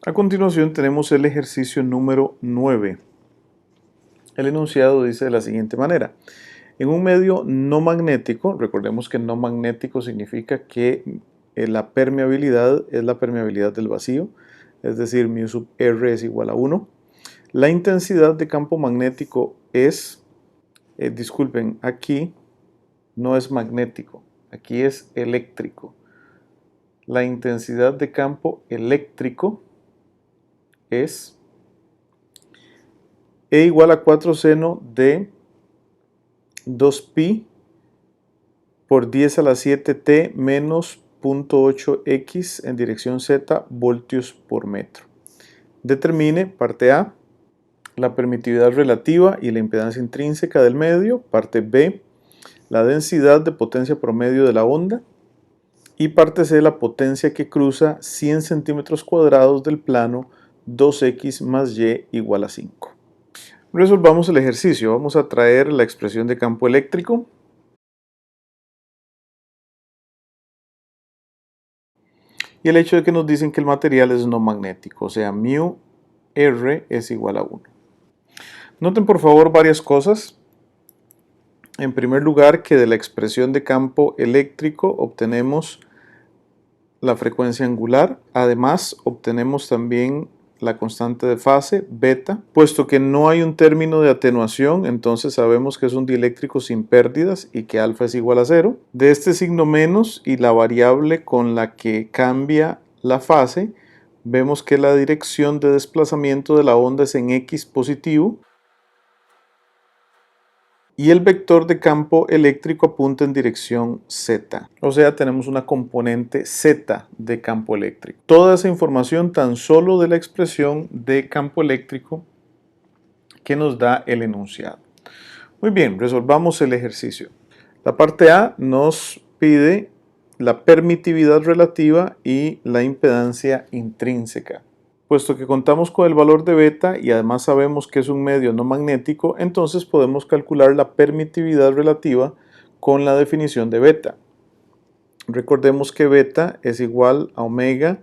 A continuación tenemos el ejercicio número 9. El enunciado dice de la siguiente manera. En un medio no magnético, recordemos que no magnético significa que la permeabilidad es la permeabilidad del vacío, es decir, mu sub R es igual a 1. La intensidad de campo magnético es, disculpen, aquí no es magnético, aquí es eléctrico. La intensidad de campo eléctrico es E igual a 4 seno de 2pi por 10 a la 7t menos 0.8x en dirección z voltios por metro. Determine, parte A, la permitividad relativa y la impedancia intrínseca del medio. Parte B, la densidad de potencia promedio de la onda. Y parte C, la potencia que cruza 100 centímetros cuadrados del plano 2x más y igual a 5. Resolvamos el ejercicio. Vamos a traer la expresión de campo eléctrico. Y el hecho de que nos dicen que el material es no magnético, o sea, mu R es igual a 1. Noten por favor varias cosas. En primer lugar, que de la expresión de campo eléctrico obtenemos la frecuencia angular. Además, obtenemos también la constante de fase, beta. Puesto que no hay un término de atenuación, entonces sabemos que es un dieléctrico sin pérdidas y que alfa es igual a 0. De este signo menos y la variable con la que cambia la fase, vemos que la dirección de desplazamiento de la onda es en x positivo. Y el vector de campo eléctrico apunta en dirección z. O sea, tenemos una componente z de campo eléctrico. Toda esa información tan solo de la expresión de campo eléctrico que nos da el enunciado. Muy bien, resolvamos el ejercicio. La parte A nos pide la permitividad relativa y la impedancia intrínseca. Puesto que contamos con el valor de beta y además sabemos que es un medio no magnético, entonces podemos calcular la permitividad relativa con la definición de beta. Recordemos que beta es igual a omega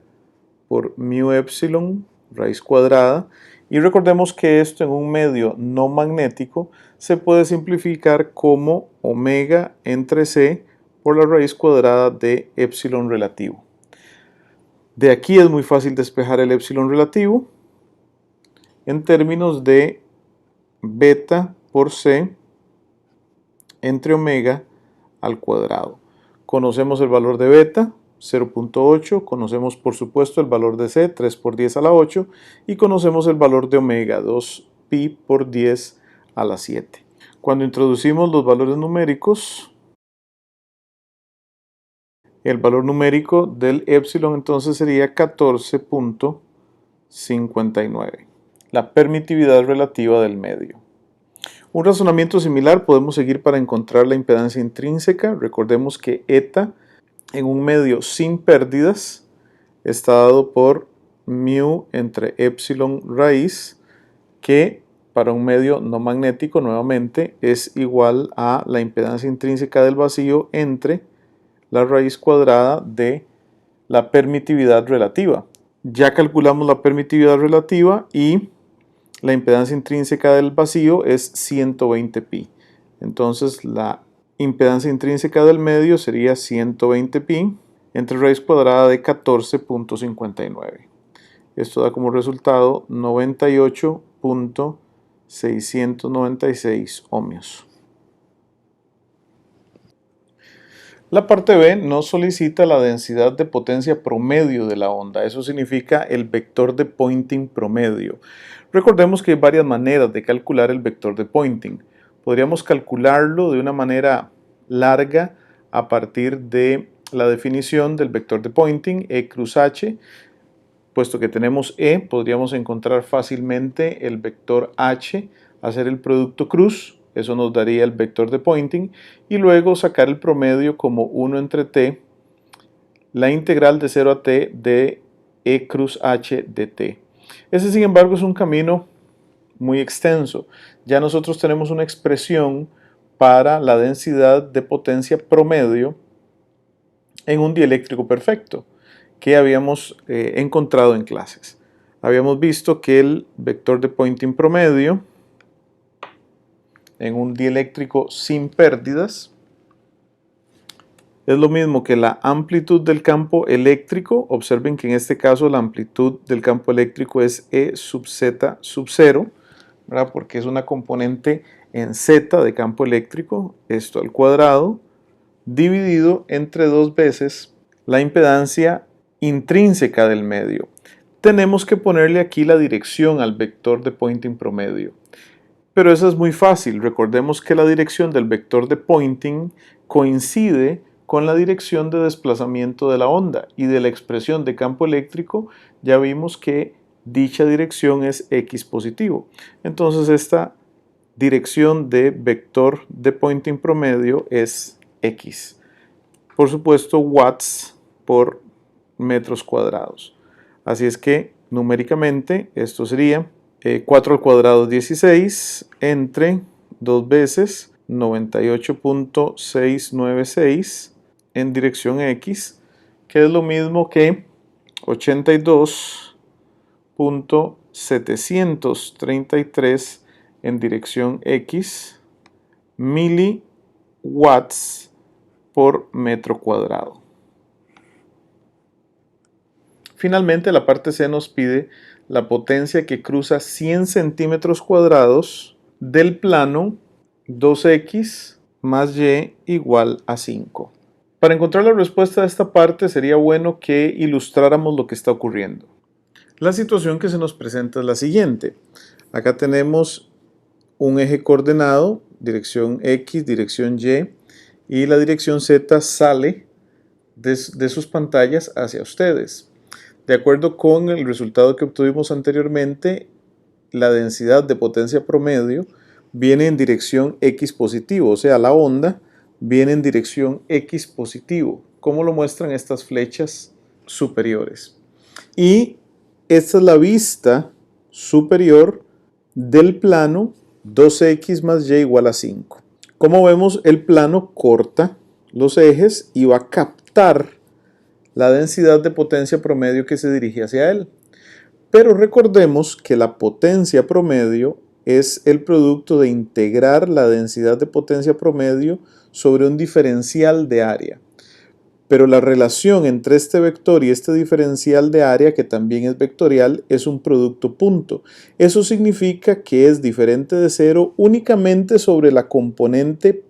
por mu epsilon raíz cuadrada, y recordemos que esto en un medio no magnético se puede simplificar como omega entre c por la raíz cuadrada de epsilon relativo. De aquí es muy fácil despejar el epsilon relativo en términos de beta por c entre omega al cuadrado. Conocemos el valor de beta, 0.8, conocemos por supuesto el valor de c, 3 por 10 a la 8, y conocemos el valor de omega, 2pi por 10 a la 7. Cuando introducimos los valores numéricos, el valor numérico del epsilon entonces sería 14.59, la permitividad relativa del medio. Un razonamiento similar podemos seguir para encontrar la impedancia intrínseca. Recordemos que eta en un medio sin pérdidas está dado por mu entre epsilon raíz, que para un medio no magnético nuevamente es igual a la impedancia intrínseca del vacío entre la raíz cuadrada de la permitividad relativa. Ya calculamos la permitividad relativa y la impedancia intrínseca del vacío es 120 pi. Entonces la impedancia intrínseca del medio sería 120 pi entre raíz cuadrada de 14.59. Esto da como resultado 98.696 ohmios. La parte B nos solicita la densidad de potencia promedio de la onda. Eso significa el vector de Poynting promedio. Recordemos que hay varias maneras de calcular el vector de Poynting. Podríamos calcularlo de una manera larga a partir de la definición del vector de Poynting, E cruz H. Puesto que tenemos E, podríamos encontrar fácilmente el vector H, hacer el producto cruz. Eso nos daría el vector de Poynting, y luego sacar el promedio como 1 entre t, la integral de 0 a t de E cruz H de t. Ese, sin embargo, es un camino muy extenso. Ya nosotros tenemos una expresión para la densidad de potencia promedio en un dieléctrico perfecto que habíamos encontrado en clases. Habíamos visto que el vector de Poynting promedio en un dieléctrico sin pérdidas es lo mismo que la amplitud del campo eléctrico. Observen que en este caso la amplitud del campo eléctrico es E sub z sub 0, ¿verdad? Porque es una componente en z de campo eléctrico, esto al cuadrado, dividido entre 2 veces la impedancia intrínseca del medio. Tenemos que ponerle aquí la dirección al vector de Poynting promedio. Pero eso es muy fácil. Recordemos que la dirección del vector de Poynting coincide con la dirección de desplazamiento de la onda, y de la expresión de campo eléctrico ya vimos que dicha dirección es x positivo. Entonces esta dirección de vector de Poynting promedio es x. Por supuesto, watts por metros cuadrados. Así es que numéricamente esto sería 4 al cuadrado 16 entre 2 veces 98.696 en dirección x, que es lo mismo que 82.733 en dirección x miliwatts por metro cuadrado. Finalmente, la parte C nos pide la potencia que cruza 100 centímetros cuadrados del plano 2x más y igual a 5. Para encontrar la respuesta de esta parte sería bueno que ilustráramos lo que está ocurriendo. La situación que se nos presenta es la siguiente. Acá tenemos un eje coordenado, dirección X, dirección Y la dirección Z sale de sus pantallas hacia ustedes. De acuerdo con el resultado que obtuvimos anteriormente, la densidad de potencia promedio viene en dirección X positivo, o sea, la onda viene en dirección X positivo, como lo muestran estas flechas superiores. Y esta es la vista superior del plano 2x más y igual a 5. Como vemos, el plano corta los ejes y va a captar la densidad de potencia promedio que se dirige hacia él. Pero recordemos que la potencia promedio es el producto de integrar la densidad de potencia promedio sobre un diferencial de área. Pero la relación entre este vector y este diferencial de área, que también es vectorial, es un producto punto. Eso significa que es diferente de cero únicamente sobre la componente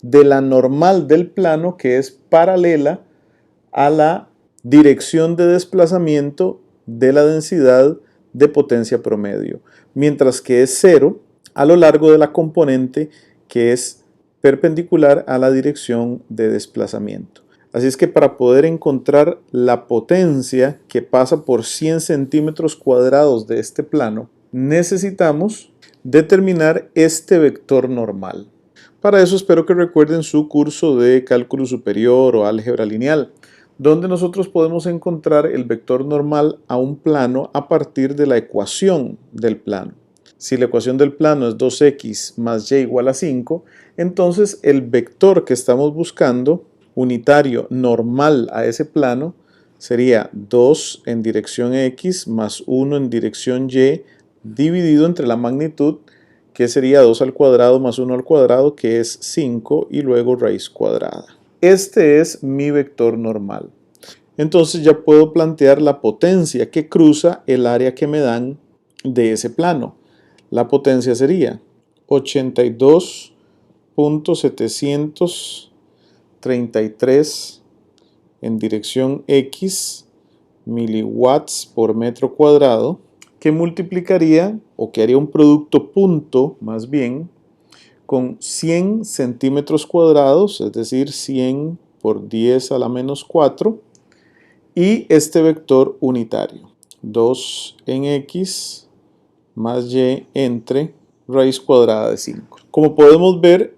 de la normal del plano, que es paralela a la dirección de desplazamiento de la densidad de potencia promedio, mientras que es cero a lo largo de la componente que es perpendicular a la dirección de desplazamiento. Así es que para poder encontrar la potencia que pasa por 100 centímetros cuadrados de este plano, necesitamos determinar este vector normal. Para eso espero que recuerden su curso de cálculo superior o álgebra lineal, donde nosotros podemos encontrar el vector normal a un plano a partir de la ecuación del plano. Si la ecuación del plano es 2x más y igual a 5, entonces el vector que estamos buscando, unitario normal a ese plano, sería 2 en dirección x más 1 en dirección y dividido entre la magnitud, que sería 2 al cuadrado más 1 al cuadrado, que es 5, y luego raíz cuadrada. Este es mi vector normal. Entonces ya puedo plantear la potencia que cruza el área que me dan de ese plano. La potencia sería 82.733 en dirección X miliwatts por metro cuadrado, que multiplicaría, o que haría un producto punto más bien, con 100 centímetros cuadrados, es decir, 100 por 10 a la menos 4, y este vector unitario, 2 en x más y entre raíz cuadrada de 5. Como podemos ver,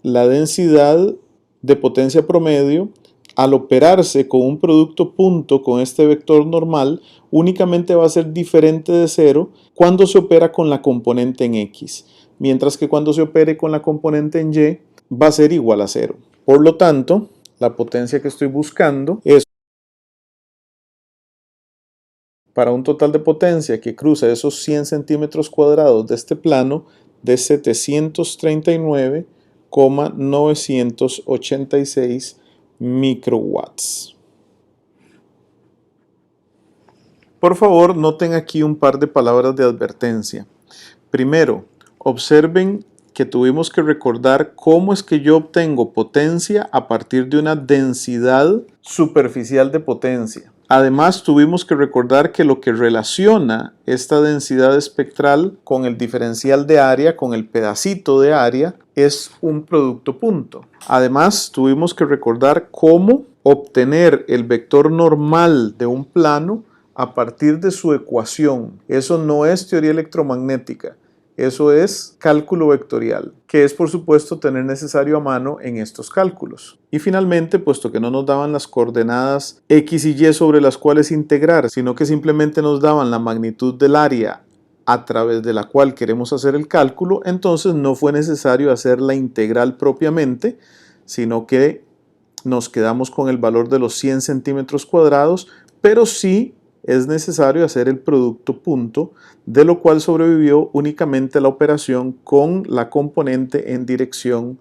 la densidad de potencia promedio, al operarse con un producto punto con este vector normal, únicamente va a ser diferente de cero cuando se opera con la componente en x, mientras que cuando se opere con la componente en y va a ser igual a 0. Por lo tanto, la potencia que estoy buscando es para un total de potencia que cruza esos 100 centímetros cuadrados de este plano de 739,986 microwatts. Por favor, noten aquí un par de palabras de advertencia. Primero, observen que tuvimos que recordar cómo es que yo obtengo potencia a partir de una densidad superficial de potencia. Además, tuvimos que recordar que lo que relaciona esta densidad espectral con el diferencial de área, con el pedacito de área, es un producto punto. Además, tuvimos que recordar cómo obtener el vector normal de un plano a partir de su ecuación. Eso no es teoría electromagnética. Eso es cálculo vectorial, que es por supuesto tener necesario a mano en estos cálculos. Y finalmente, puesto que no nos daban las coordenadas X y Y sobre las cuales integrar, sino que simplemente nos daban la magnitud del área a través de la cual queremos hacer el cálculo, entonces no fue necesario hacer la integral propiamente, sino que nos quedamos con el valor de los 100 centímetros cuadrados, pero sí es necesario hacer el producto punto, de lo cual sobrevivió únicamente la operación con la componente en dirección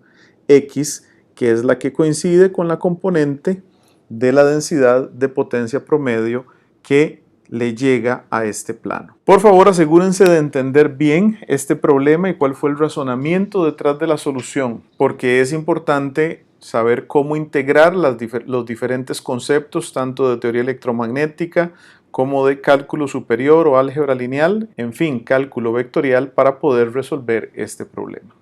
X, que es la que coincide con la componente de la densidad de potencia promedio que le llega a este plano. Por favor, asegúrense de entender bien este problema y cuál fue el razonamiento detrás de la solución, porque es importante saber cómo integrar los diferentes conceptos, tanto de teoría electromagnética como de cálculo superior o álgebra lineal, en fin, cálculo vectorial, para poder resolver este problema.